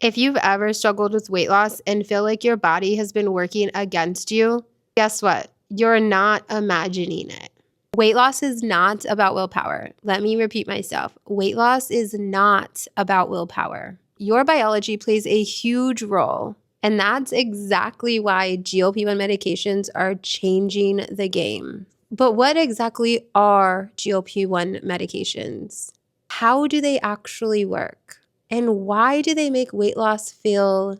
If you've ever struggled with weight loss and feel like your body has been working against you, guess what? You're not imagining it. Weight loss is not about willpower. Let me repeat myself. Weight loss is not about willpower. Your biology plays a huge role, and that's exactly why GLP-1 medications are changing the game. But what exactly are GLP-1 medications? How do they actually work? And why do they make weight loss feel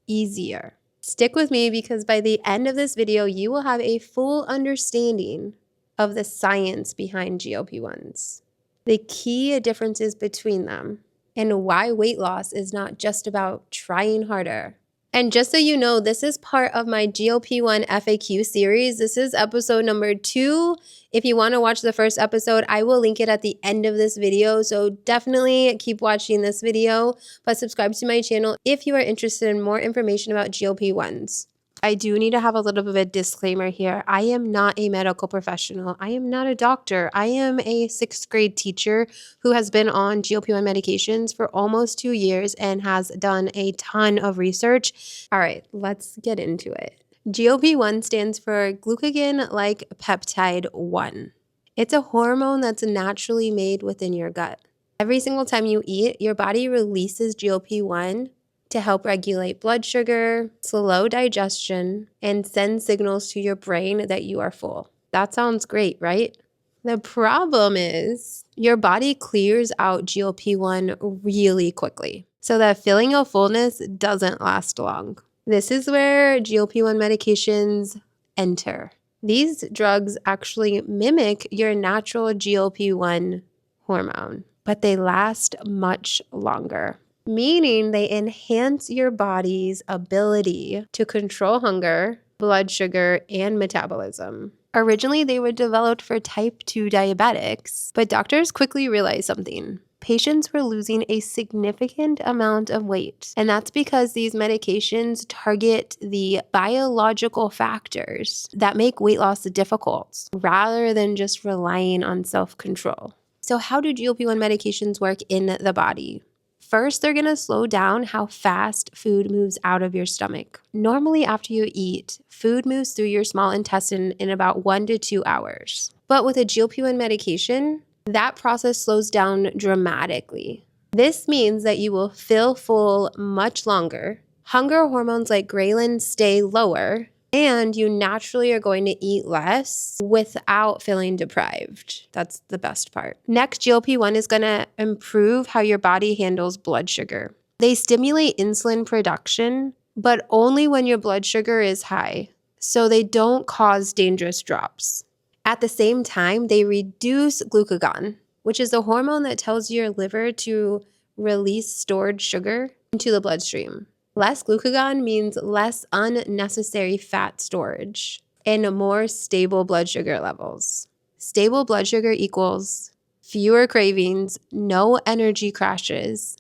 easier? Stick with me because by the end of this video, you will have a full understanding of the science behind GLP-1s, the key differences between them, and why weight loss is not just about trying harder. And just so you know, this is part of my GLP-1 FAQ series. This is episode number 2. If you want to watch the first episode, I will link it at the end of this video. So definitely keep watching this video, but subscribe to my channel if you are interested in more information about GLP-1s. I do need to have a little bit of a disclaimer here. I am not a medical professional. I am not a doctor. I am a 6th grade teacher who has been on GLP-1 medications for almost 2 years and has done a ton of research. All right, let's get into it. GLP-1 stands for glucagon-like peptide 1. It's a hormone that's naturally made within your gut. Every single time you eat, your body releases GLP-1 to help regulate blood sugar, slow digestion, and send signals to your brain that you are full. That sounds great, right? The problem is your body clears out GLP-1 really quickly, so that feeling of fullness doesn't last long. This is where GLP-1 medications enter. These drugs actually mimic your natural GLP-1 hormone, but they last much longer, meaning they enhance your body's ability to control hunger, blood sugar, and metabolism. Originally, they were developed for type 2 diabetics, but doctors quickly realized something. Patients were losing a significant amount of weight, and that's because these medications target the biological factors that make weight loss difficult, rather than just relying on self-control. So how do GLP-1 medications work in the body? First, they're going to slow down how fast food moves out of your stomach. Normally, after you eat, food moves through your small intestine in about 1 to 2 hours. But with a GLP-1 medication, that process slows down dramatically. This means that you will feel full much longer. Hunger hormones like ghrelin stay lower, and you naturally are going to eat less without feeling deprived. That's the best part. Next, GLP-1 is going to improve how your body handles blood sugar. They stimulate insulin production, but only when your blood sugar is high, so they don't cause dangerous drops. At the same time, they reduce glucagon, which is a hormone that tells your liver to release stored sugar into the bloodstream. Less glucagon means less unnecessary fat storage and more stable blood sugar levels. Stable blood sugar equals fewer cravings, no energy crashes,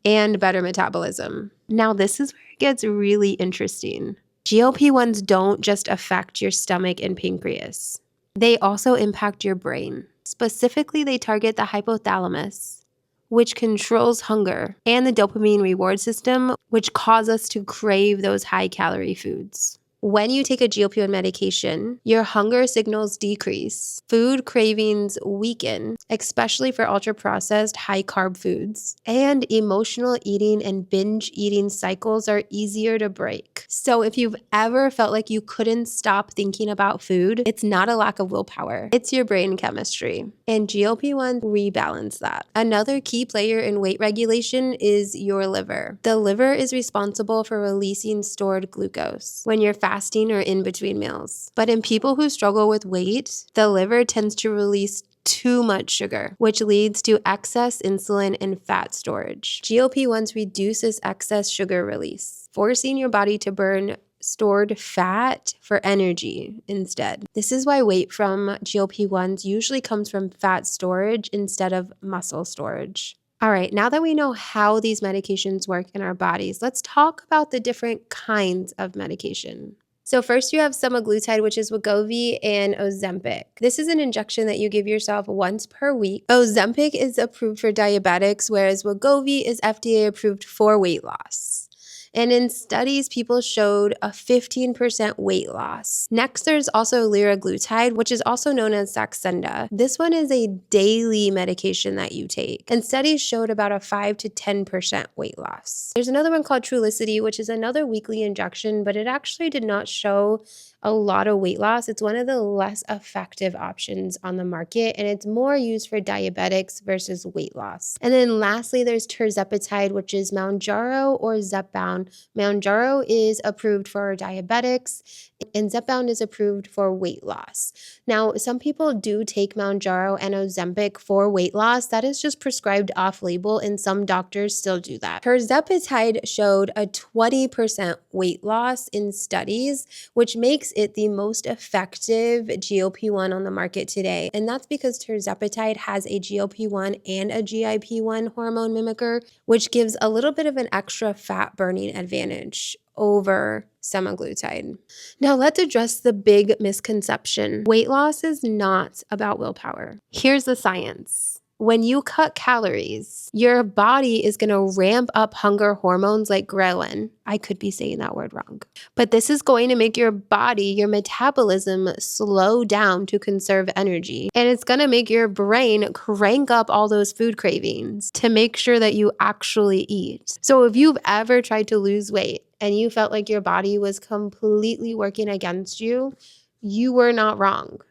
and better metabolism. Now, this is where it gets really interesting. GLP-1s don't just affect your stomach and pancreas. They also impact your brain. Specifically, they target the hypothalamus, which controls hunger, and the dopamine reward system, which cause us to crave those high-calorie foods. When you take a GLP-1 medication, your hunger signals decrease, food cravings weaken, especially for ultra-processed, high-carb foods, and emotional eating and binge eating cycles are easier to break. So if you've ever felt like you couldn't stop thinking about food, it's not a lack of willpower, it's your brain chemistry. And GLP-1 rebalance that. Another key player in weight regulation is your liver. The liver is responsible for releasing stored glucose when you're fasting or in between meals. But in people who struggle with weight, the liver tends to release too much sugar, which leads to excess insulin and fat storage. GLP-1s reduce this excess sugar release, forcing your body to burn stored fat for energy instead. This is why weight from GLP-1s usually comes from fat storage instead of muscle storage. All right, now that we know how these medications work in our bodies, let's talk about the different kinds of medication. So first you have semaglutide, which is Wegovy and Ozempic. This is an injection that you give yourself once per week. Ozempic is approved for diabetics, whereas Wegovy is FDA approved for weight loss. And in studies, people showed a 15% weight loss. Next, there's also liraglutide, which is also known as Saxenda. This one is a daily medication that you take, and studies showed about a 5 to 10% weight loss. There's another one called Trulicity, which is another weekly injection, but it actually did not show a lot of weight loss. It's one of the less effective options on the market, and it's more used for diabetics versus weight loss. And then lastly, there's tirzepatide, which is Mounjaro or Zepbound. Mounjaro is approved for diabetics, and Zepbound is approved for weight loss. Now, some people do take Mounjaro and Ozempic for weight loss. That is just prescribed off-label, and some doctors still do that. Tirzepatide showed a 20% weight loss in studies, which makes it the most effective GLP-1 on the market today. And that's because tirzepatide has a GLP-1 and a GIP-1 hormone mimicker, which gives a little bit of an extra fat burning advantage over semaglutide. Now let's address the big misconception. Weight loss is not about willpower. Here's the science. When you cut calories, your body is going to ramp up hunger hormones like ghrelin. I could be saying that word wrong. But this is going to make your body, your metabolism, slow down to conserve energy. And it's going to make your brain crank up all those food cravings to make sure that you actually eat. So if you've ever tried to lose weight and you felt like your body was completely working against you, you were not wrong.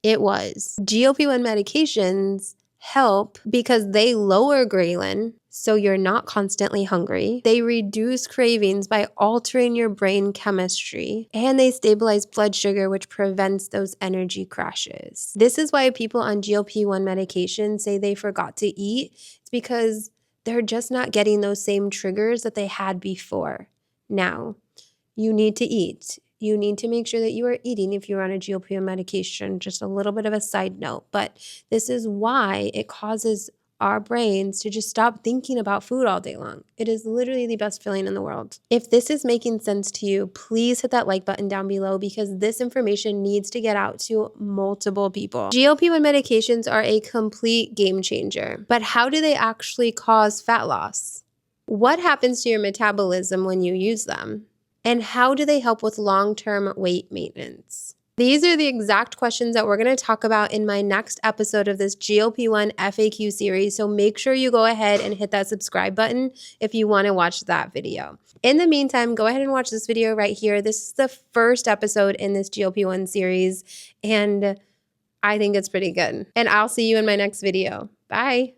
It was. GLP-1 medications help because they lower ghrelin, so you're not constantly hungry. They reduce cravings by altering your brain chemistry, and they stabilize blood sugar, which prevents those energy crashes. This is why people on GLP-1 medication say they forgot to eat. It's because they're just not getting those same triggers that they had before. Now, you need to eat. You need to make sure that you are eating if you're on a GLP-1 medication. Just a little bit of a side note, but this is why it causes our brains to just stop thinking about food all day long. It is literally the best feeling in the world. If this is making sense to you, please hit that like button down below because this information needs to get out to multiple people. GLP-1 medications are a complete game changer, but how do they actually cause fat loss? What happens to your metabolism when you use them? And how do they help with long-term weight maintenance? These are the exact questions that we're going to talk about in my next episode of this GLP-1 FAQ series. So make sure you go ahead and hit that subscribe button if you want to watch that video. In the meantime, go ahead and watch this video right here. This is the first episode in this GLP-1 series, and I think it's pretty good. And I'll see you in my next video. Bye.